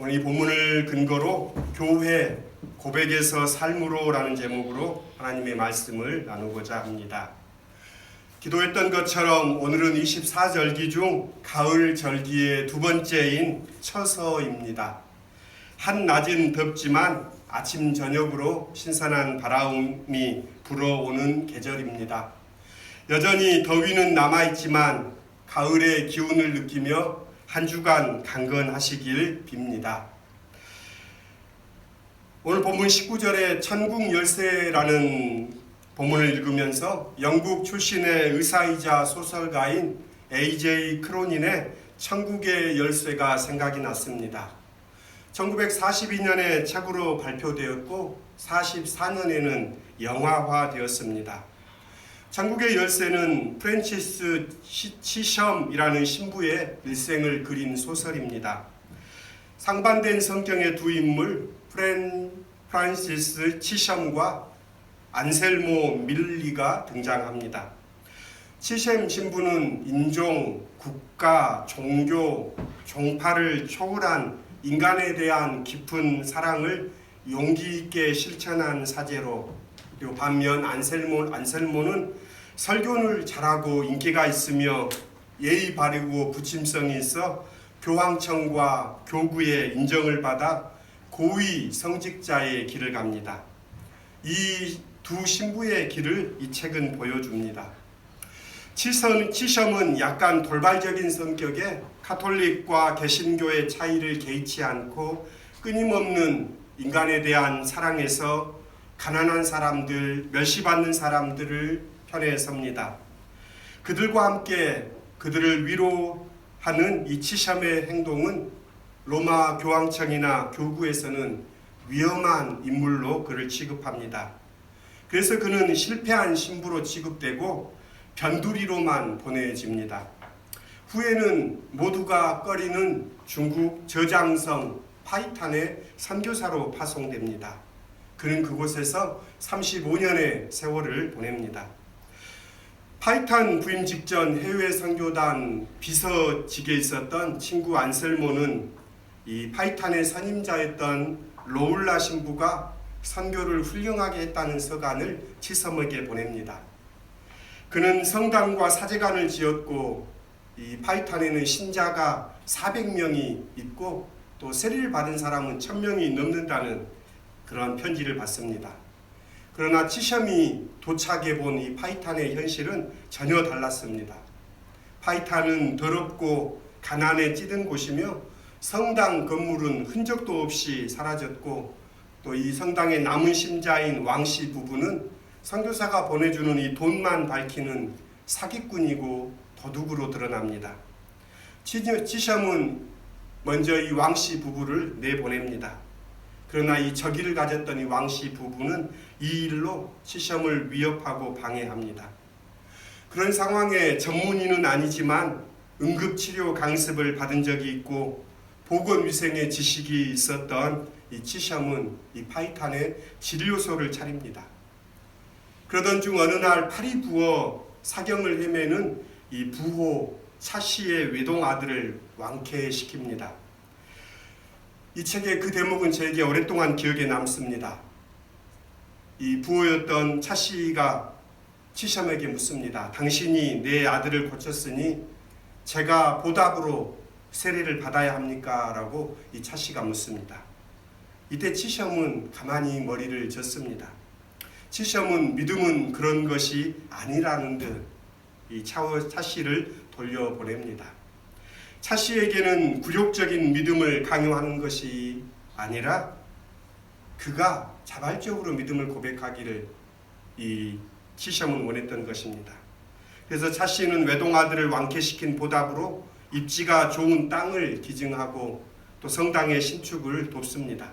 오늘 이 본문을 근거로 교회 고백에서 삶으로라는 제목으로 하나님의 말씀을 나누고자 합니다. 기도했던 것처럼 오늘은 24절기 중 가을 절기의 두 번째인 처서입니다. 한낮은 덥지만 아침 저녁으로 신선한 바람이 불어오는 계절입니다. 여전히 더위는 남아있지만 가을의 기운을 느끼며 한 주간 강건하시길 빕니다. 오늘 본문 19절에 천국 열쇠라는 본문을 읽으면서 영국 출신의 의사이자 소설가인 A.J. 크로닌의 천국의 열쇠가 생각이 났습니다. 1942년에 책으로 발표되었고 44년에는 영화화되었습니다. 천국의 열쇠는 프랜시스 치섬이라는 신부의 일생을 그린 소설입니다. 상반된 성경의 두 인물 프란시스 치섬과 안셀모 밀리가 등장합니다. 치섬 신부는 인종, 국가, 종교, 종파를 초월한 인간에 대한 깊은 사랑을 용기 있게 실천한 사제로, 그리고 반면 안셀모는 설교를 잘하고 인기가 있으며 예의 바르고 부침성이 있어 교황청과 교구의 인정을 받아 고위 성직자의 길을 갑니다. 이 두 신부의 길을 이 책은 보여줍니다. 치섬은 약간 돌발적인 성격에 가톨릭과 개신교의 차이를 개의치 않고 끊임없는 인간에 대한 사랑에서 가난한 사람들, 멸시받는 사람들을 편에 섭니다. 그들과 함께 그들을 위로하는 이 치섬의 행동은 로마 교황청이나 교구에서는 위험한 인물로 그를 취급합니다. 그래서 그는 실패한 신부로 취급되고 변두리로만 보내집니다. 후에는 모두가 꺼리는 중국 저장성 파이탄의 선교사로 파송됩니다. 그는 그곳에서 35년의 세월을 보냅니다. 파이탄 부임 직전 해외 선교단 비서직에 있었던 친구 안셀모는 이 파이탄의 선임자였던 로울라 신부가 선교를 훌륭하게 했다는 서간을 치섬에게 보냅니다. 그는 성당과 사제관을 지었고 이 파이탄에는 신자가 400명이 있고 또 세례를 받은 사람은 1000명이 넘는다는 그런 편지를 받습니다. 그러나 치섬이 도착해 본 이 파이탄의 현실은 전혀 달랐습니다. 파이탄은 더럽고 가난에 찌든 곳이며 성당 건물은 흔적도 없이 사라졌고 또 이 성당의 남은 신자인 왕씨 부부는 선교사가 보내주는 이 돈만 밝히는 사기꾼이고 도둑으로 드러납니다. 치섬은 먼저 이 왕씨 부부를 내보냅니다. 그러나 이 적의를 가졌던 이 왕씨 부부는 이 일로 치섬을 위협하고 방해합니다. 그런 상황에 전문의는 아니지만 응급치료 강습을 받은 적이 있고 보건위생의 지식이 있었던 이 치섬은 이 파이탄에 진료소를 차립니다. 그러던 중 어느 날 팔이 부어 사경을 헤매는 이 부호 차씨의 외동 아들을 왕쾌시킵니다. 이 책의 그 대목은 저에게 오랫동안 기억에 남습니다. 이 부호였던 차씨가 치섬에게 묻습니다. 당신이 내 아들을 고쳤으니 제가 보답으로 세례를 받아야 합니까? 라고 이 차씨가 묻습니다. 이때 치섬은 가만히 머리를 젓습니다. 치섬은 믿음은 그런 것이 아니라는 듯 이 차씨를 돌려보냅니다. 차씨에게는 굴욕적인 믿음을 강요하는 것이 아니라 그가 자발적으로 믿음을 고백하기를 이 치섬은 원했던 것입니다. 그래서 차씨는 외동아들을 왕쾌시킨 보답으로 입지가 좋은 땅을 기증하고 또 성당의 신축을 돕습니다.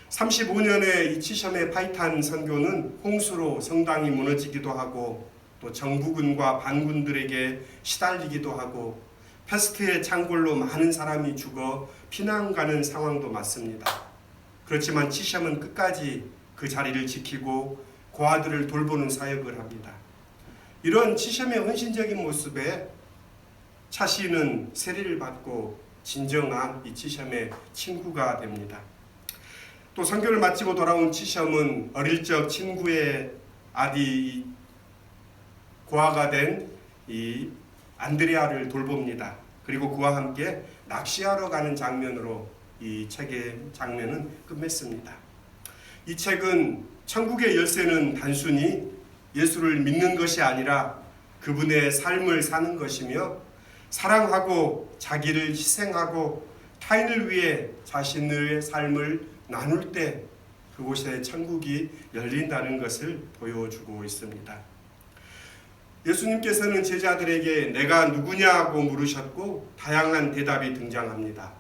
35년의 이 치섬의 파이탄 선교는 홍수로 성당이 무너지기도 하고 또 정부군과 반군들에게 시달리기도 하고 패스트의 창궐로 많은 사람이 죽어 피난 가는 상황도 맞습니다. 그렇지만 치섬은 끝까지 그 자리를 지키고 고아들을 돌보는 사역을 합니다. 이런 치섬의 헌신적인 모습에 차씨는 세례를 받고 진정한 이 치셴의 친구가 됩니다. 또 선교를 마치고 돌아온 치셴은 어릴 적 친구의 아디 고아가 된 이 안드레아를 돌봅니다. 그리고 그와 함께 낚시하러 가는 장면으로 이 책의 장면은 끝맺습니다. 이 책은 천국의 열쇠는 단순히 예수를 믿는 것이 아니라 그분의 삶을 사는 것이며 사랑하고 자기를 희생하고 타인을 위해 자신의 삶을 나눌 때 그곳에 천국이 열린다는 것을 보여주고 있습니다. 예수님께서는 제자들에게 내가 누구냐고 물으셨고 다양한 대답이 등장합니다.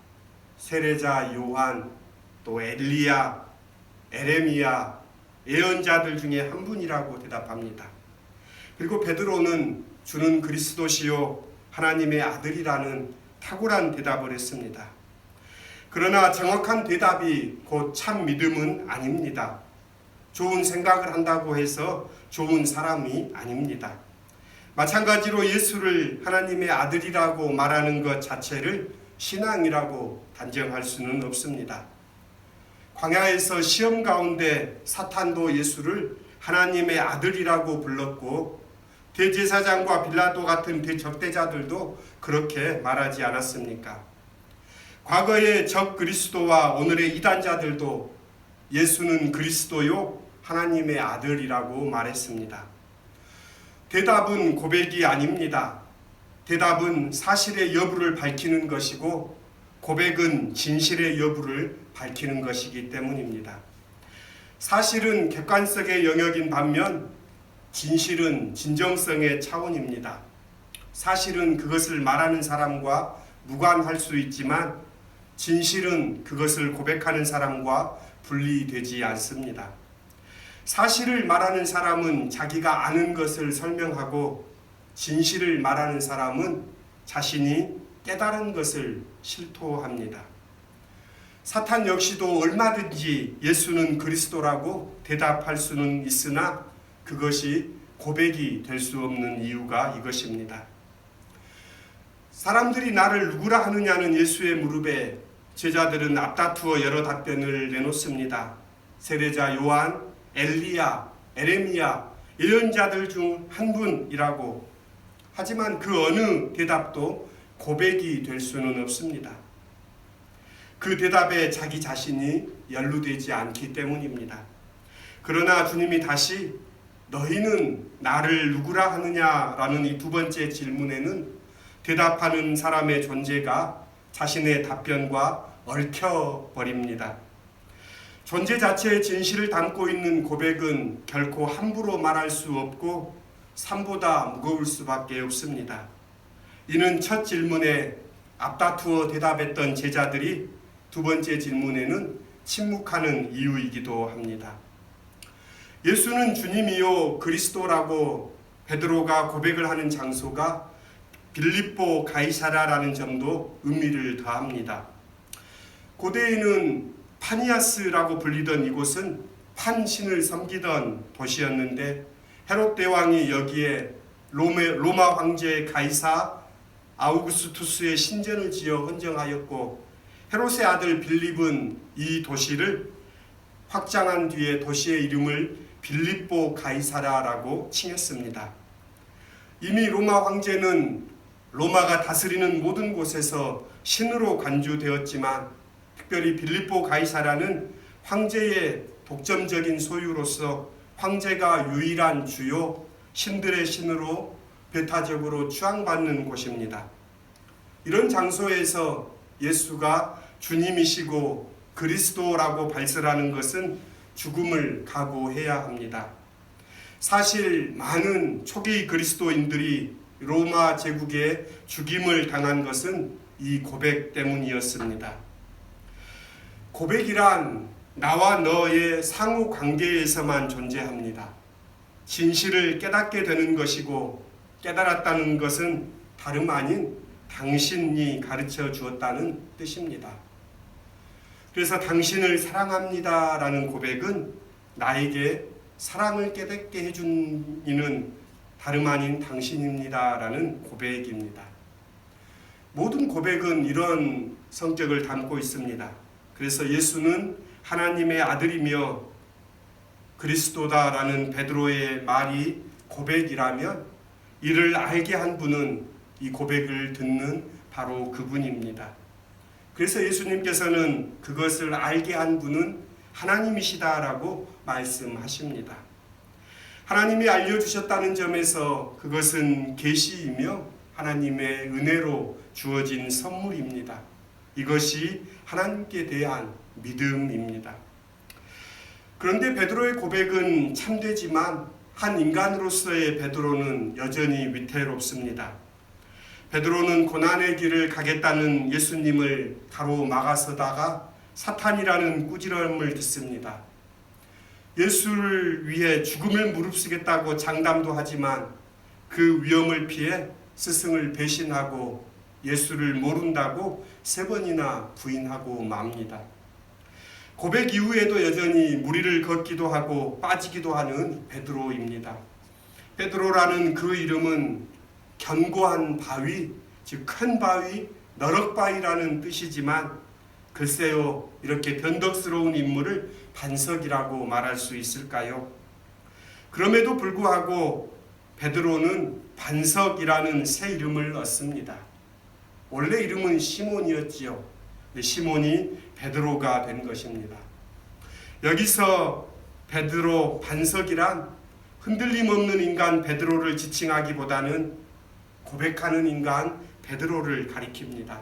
세례자 요한, 또 엘리야, 에레미야, 예언자들 중에 한 분이라고 대답합니다. 그리고 베드로는 주는 그리스도시요 하나님의 아들이라는 탁월한 대답을 했습니다. 그러나 정확한 대답이 곧 참 믿음은 아닙니다. 좋은 생각을 한다고 해서 좋은 사람이 아닙니다. 마찬가지로 예수를 하나님의 아들이라고 말하는 것 자체를 신앙이라고 단정할 수는 없습니다. 광야에서 시험 가운데 사탄도 예수를 하나님의 아들이라고 불렀고 대제사장과 빌라도 같은 대적대자들도 그렇게 말하지 않았습니까? 과거의 적 그리스도와 오늘의 이단자들도 예수는 그리스도요 하나님의 아들이라고 말했습니다. 대답은 고백이 아닙니다. 대답은 사실의 여부를 밝히는 것이고 고백은 진실의 여부를 밝히는 것이기 때문입니다. 사실은 객관성의 영역인 반면 진실은 진정성의 차원입니다. 사실은 그것을 말하는 사람과 무관할 수 있지만 진실은 그것을 고백하는 사람과 분리되지 않습니다. 사실을 말하는 사람은 자기가 아는 것을 설명하고 진실을 말하는 사람은 자신이 깨달은 것을 실토합니다. 사탄 역시도 얼마든지 예수는 그리스도라고 대답할 수는 있으나 그것이 고백이 될 수 없는 이유가 이것입니다. 사람들이 나를 누구라 하느냐는 예수의 무릎에 제자들은 앞다투어 여러 답변을 내놓습니다. 세례자 요한, 엘리야, 에레미야, 예언자들 중 한 분이라고. 하지만 그 어느 대답도 고백이 될 수는 없습니다. 그 대답에 자기 자신이 연루되지 않기 때문입니다. 그러나 주님이 다시 너희는 나를 누구라 하느냐라는 이 두 번째 질문에는 대답하는 사람의 존재가 자신의 답변과 얽혀버립니다. 존재 자체의 진실을 담고 있는 고백은 결코 함부로 말할 수 없고 삶보다 무거울 수밖에 없습니다. 이는 첫 질문에 앞다투어 대답했던 제자들이 두 번째 질문에는 침묵하는 이유이기도 합니다. 예수는 주님이요 그리스도라고 베드로가 고백을 하는 장소가 빌립보 가이사라라는 점도 의미를 더합니다. 고대에는 파니아스라고 불리던 이곳은 판신을 섬기던 도시였는데 헤롯 대왕이 여기에 로마 황제 가이사 아우구스투스의 신전을 지어 헌정하였고 헤롯의 아들 빌립은 이 도시를 확장한 뒤에 도시의 이름을 빌립보 가이사라라고 칭했습니다. 이미 로마 황제는 로마가 다스리는 모든 곳에서 신으로 간주되었지만 특별히 빌립보 가이사라는 황제의 독점적인 소유로서 황제가 유일한 주요 신들의 신으로 배타적으로 추앙받는 곳입니다. 이런 장소에서 예수가 주님이시고 그리스도라고 발설하는 것은 죽음을 각오해야 합니다. 사실 많은 초기 그리스도인들이 로마 제국에 죽임을 당한 것은 이 고백 때문이었습니다. 고백이란 나와 너의 상호 관계에서만 존재합니다. 진실을 깨닫게 되는 것이고 깨달았다는 것은 다름 아닌 당신이 가르쳐 주었다는 뜻입니다. 그래서 당신을 사랑합니다 라는 고백은 나에게 사랑을 깨닫게 해준 이는 다름 아닌 당신입니다 라는 고백입니다. 모든 고백은 이런 성격을 담고 있습니다. 그래서 예수는 하나님의 아들이며 그리스도다라는 베드로의 말이 고백이라면 이를 알게 한 분은 이 고백을 듣는 바로 그분입니다. 그래서 예수님께서는 그것을 알게 한 분은 하나님이시다라고 말씀하십니다. 하나님이 알려주셨다는 점에서 그것은 계시이며 하나님의 은혜로 주어진 선물입니다. 이것이 하나님께 대한 믿음입니다. 그런데 베드로의 고백은 참되지만 한 인간으로서의 베드로는 여전히 위태롭습니다. 베드로는 고난의 길을 가겠다는 예수님을 가로막아서다가 사탄이라는 꾸지람을 듣습니다. 예수를 위해 죽음을 무릅쓰겠다고 장담도 하지만 그 위험을 피해 스승을 배신하고 예수를 모른다고 3번이나 부인하고 맙니다. 고백 이후에도 여전히 무리를 걷기도 하고 빠지기도 하는 베드로입니다. 베드로라는 그 이름은 견고한 바위, 즉 큰 바위, 너럭바위라는 뜻이지만 글쎄요, 이렇게 변덕스러운 인물을 반석이라고 말할 수 있을까요? 그럼에도 불구하고 베드로는 반석이라는 새 이름을 얻습니다. 원래 이름은 시몬이었지요. 시몬이 베드로가 된 것입니다. 여기서 베드로 반석이란 흔들림 없는 인간 베드로를 지칭하기보다는 고백하는 인간 베드로를 가리킵니다.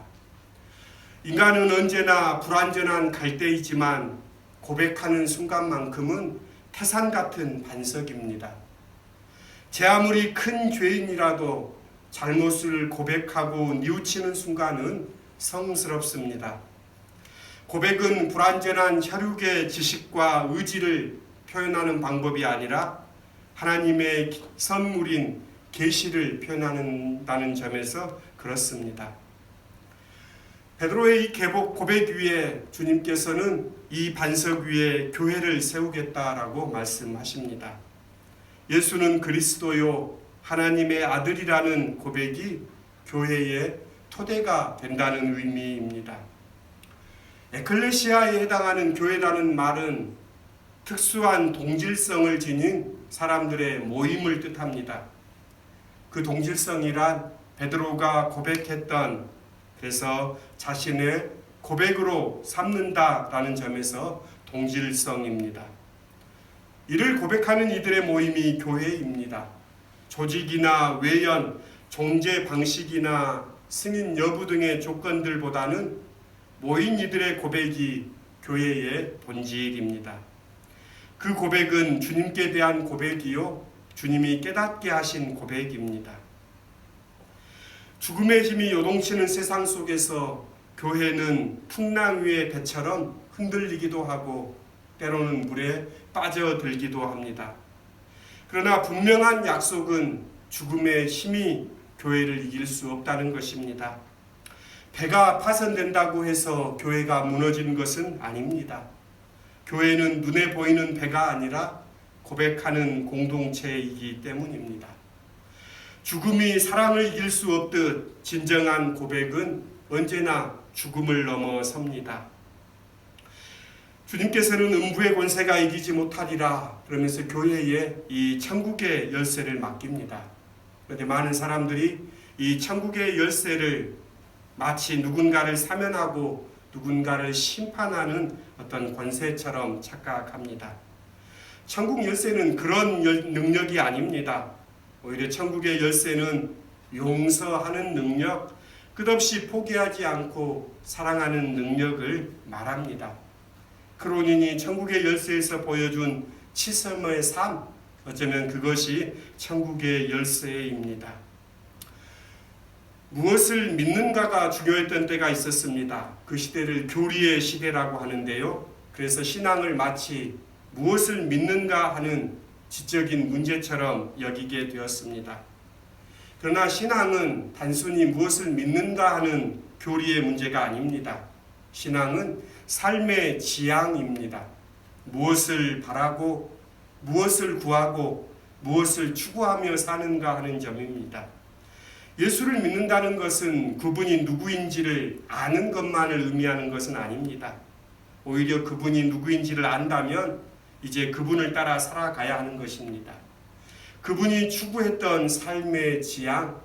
인간은 언제나 불완전한 갈대이지만 고백하는 순간만큼은 태산 같은 반석입니다. 제 아무리 큰 죄인이라도 잘못을 고백하고 뉘우치는 순간은 성스럽습니다. 고백은 불완전한 혈육의 지식과 의지를 표현하는 방법이 아니라 하나님의 선물인 계시를 표현한다는 점에서 그렇습니다. 베드로의 이 고백 위에 주님께서는 이 반석 위에 교회를 세우겠다라고 말씀하십니다. 예수는 그리스도요 하나님의 아들이라는 고백이 교회의 토대가 된다는 의미입니다. 에클레시아에 해당하는 교회라는 말은 특수한 동질성을 지닌 사람들의 모임을 뜻합니다. 그 동질성이란 베드로가 고백했던, 그래서 자신의 고백으로 삼는다라는 점에서 동질성입니다. 이를 고백하는 이들의 모임이 교회입니다. 조직이나 외연, 종제 방식이나 승인 여부 등의 조건들보다는 모인 이들의 고백이 교회의 본질입니다. 그 고백은 주님께 대한 고백이요 주님이 깨닫게 하신 고백입니다. 죽음의 힘이 요동치는 세상 속에서 교회는 풍랑 위의 배처럼 흔들리기도 하고 때로는 물에 빠져들기도 합니다. 그러나 분명한 약속은 죽음의 힘이 교회를 이길 수 없다는 것입니다. 배가 파손된다고 해서 교회가 무너진 것은 아닙니다. 교회는 눈에 보이는 배가 아니라 고백하는 공동체이기 때문입니다. 죽음이 사랑을 이길 수 없듯 진정한 고백은 언제나 죽음을 넘어섭니다. 주님께서는 음부의 권세가 이기지 못하리라 그러면서 교회에 이 천국의 열쇠를 맡깁니다. 그런데 많은 사람들이 이 천국의 열쇠를 마치 누군가를 사면하고 누군가를 심판하는 어떤 권세처럼 착각합니다. 천국 열쇠는 그런 능력이 아닙니다. 오히려 천국의 열쇠는 용서하는 능력, 끝없이 포기하지 않고 사랑하는 능력을 말합니다. 크로닌이 천국의 열쇠에서 보여준 치섬의 삶, 어쩌면 그것이 천국의 열쇠입니다. 무엇을 믿는가가 중요했던 때가 있었습니다. 그 시대를 교리의 시대라고 하는데요. 그래서 신앙을 마치 무엇을 믿는가 하는 지적인 문제처럼 여기게 되었습니다. 그러나 신앙은 단순히 무엇을 믿는가 하는 교리의 문제가 아닙니다. 신앙은 삶의 지향입니다. 무엇을 바라고, 무엇을 구하고, 무엇을 추구하며 사는가 하는 점입니다. 예수를 믿는다는 것은 그분이 누구인지를 아는 것만을 의미하는 것은 아닙니다. 오히려 그분이 누구인지를 안다면 이제 그분을 따라 살아가야 하는 것입니다. 그분이 추구했던 삶의 지향,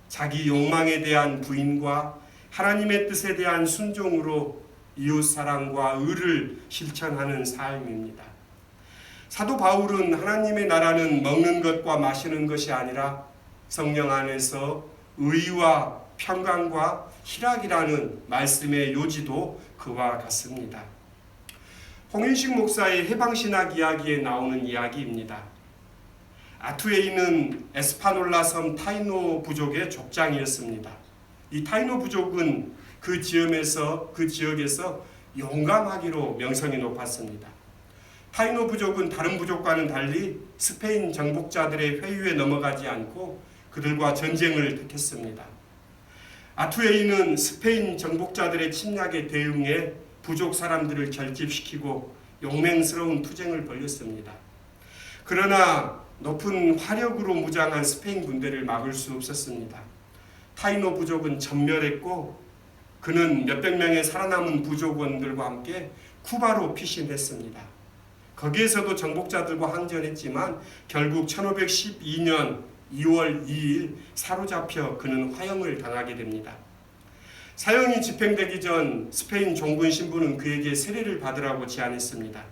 자기 욕망에 대한 부인과 하나님의 뜻에 대한 순종으로 이웃사랑과 의를 실천하는 삶입니다. 사도 바울은 하나님의 나라는 먹는 것과 마시는 것이 아니라 성령 안에서 의와 평강과 희락이라는 말씀의 요지도 그와 같습니다. 홍인식 목사의 해방신학 이야기에 나오는 이야기입니다. 아투에 있는 에스파놀라 섬 타이노 부족의 족장이었습니다. 이 타이노 부족은 그 지역에서 용감하기로 명성이 높았습니다. 타이노 부족은 다른 부족과는 달리 스페인 정복자들의 회유에 넘어가지 않고 그들과 전쟁을 택했습니다. 아투에이는 스페인 정복자들의 침략에 대응해 부족 사람들을 결집시키고 용맹스러운 투쟁을 벌였습니다. 그러나 높은 화력으로 무장한 스페인 군대를 막을 수 없었습니다. 타이노 부족은 전멸했고 그는 몇백 명의 살아남은 부족원들과 함께 쿠바로 피신했습니다. 거기에서도 정복자들과 항전했지만 결국 1512년 2월 2일 사로잡혀 그는 화형을 당하게 됩니다. 사형이 집행되기 전 스페인 종군 신부는 그에게 세례를 받으라고 제안했습니다.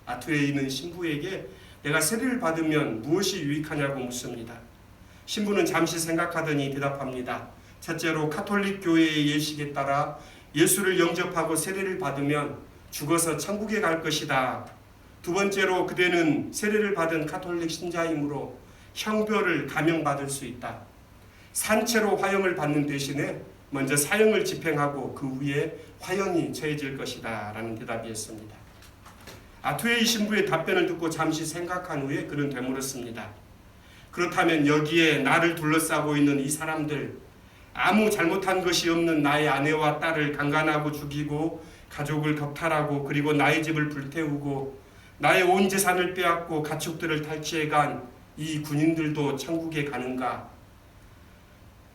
아투에 있는 신부에게 내가 세례를 받으면 무엇이 유익하냐고 묻습니다. 신부는 잠시 생각하더니 대답합니다. 첫째로 카톨릭 교회의 예식에 따라 예수를 영접하고 세례를 받으면 죽어서 천국에 갈 것이다. 두 번째로 그대는 세례를 받은 카톨릭 신자이므로 형별을 감형받을 수 있다. 산채로 화형을 받는 대신에 먼저 사형을 집행하고 그 후에 화형이 처해질 것이다 라는 대답이었습니다. 아투에이 신부의 답변을 듣고 잠시 생각한 후에 그는 되물었습니다. 그렇다면 여기에 나를 둘러싸고 있는 이 사람들, 아무 잘못한 것이 없는 나의 아내와 딸을 강간하고 죽이고 가족을 겁탈하고 그리고 나의 집을 불태우고 나의 온 재산을 빼앗고 가축들을 탈취해간 이 군인들도 천국에 가는가?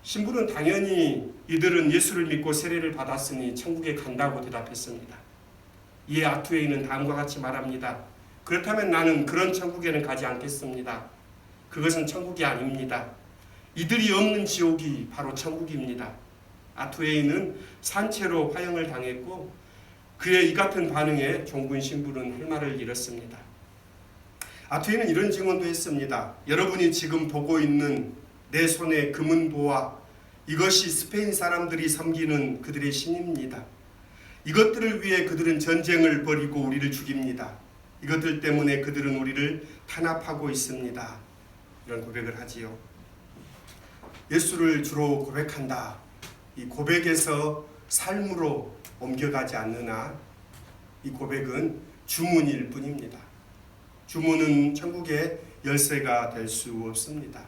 신부는 당연히 이들은 예수를 믿고 세례를 받았으니 천국에 간다고 대답했습니다. 이에 아투에이는 다음과 같이 말합니다. 그렇다면 나는 그런 천국에는 가지 않겠습니다. 그것은 천국이 아닙니다. 이들이 없는 지옥이 바로 천국입니다. 아투에이는 산채로 화형을 당했고 그의 이 같은 반응에 종군 신부는 할 말을 잃었습니다. 아투에이는 이런 증언도 했습니다. 여러분이 지금 보고 있는 내 손의 금은 보화, 이것이 스페인 사람들이 섬기는 그들의 신입니다. 이것들을 위해 그들은 전쟁을 벌이고 우리를 죽입니다. 이것들 때문에 그들은 우리를 탄압하고 있습니다. 이런 고백을 하지요. 예수를 주로 고백한다. 이 고백에서 삶으로 옮겨가지 않느나 이 고백은 주문일 뿐입니다. 주문은 천국의 열쇠가 될 수 없습니다.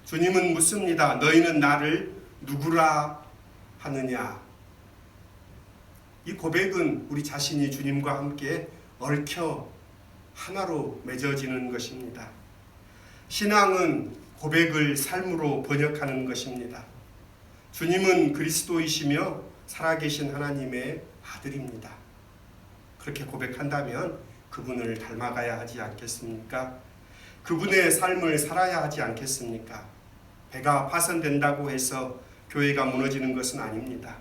주님은 묻습니다. 너희는 나를 누구라 하느냐? 이 고백은 우리 자신이 주님과 함께 얽혀 하나로 맺어지는 것입니다. 신앙은 고백을 삶으로 번역하는 것입니다. 주님은 그리스도이시며 살아계신 하나님의 아들입니다. 그렇게 고백한다면 그분을 닮아가야 하지 않겠습니까? 그분의 삶을 살아야 하지 않겠습니까? 배가 파손된다고 해서 교회가 무너지는 것은 아닙니다.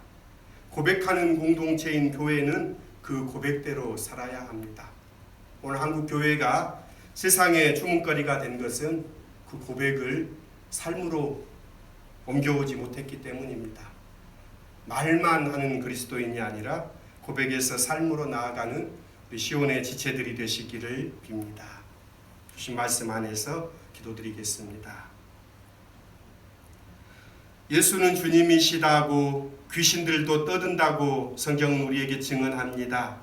고백하는 공동체인 교회는 그 고백대로 살아야 합니다. 오늘 한국 교회가 세상의 주문거리가 된 것은 그 고백을 삶으로 옮겨오지 못했기 때문입니다. 말만 하는 그리스도인이 아니라 고백에서 삶으로 나아가는 우리 시온의 지체들이 되시기를 빕니다. 주신 말씀 안에서 기도드리겠습니다. 예수는 주님이시다고 귀신들도 떠든다고 성경은 우리에게 증언합니다.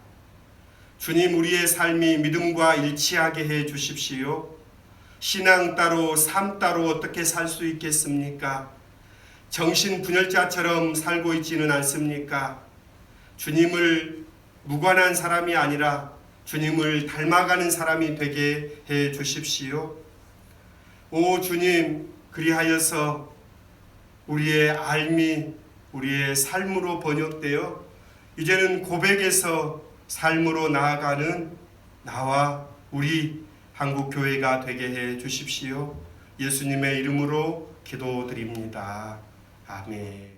주님, 우리의 삶이 믿음과 일치하게 해 주십시오. 신앙 따로 삶 따로 어떻게 살 수 있겠습니까? 정신분열자처럼 살고 있지는 않습니까? 주님을 무관한 사람이 아니라 주님을 닮아가는 사람이 되게 해 주십시오. 오 주님, 그리하여서 우리의 삶이 우리의 삶으로 번역되어 이제는 고백에서 삶으로 나아가는 나와 우리 한국교회가 되게 해 주십시오. 예수님의 이름으로 기도드립니다. 아멘.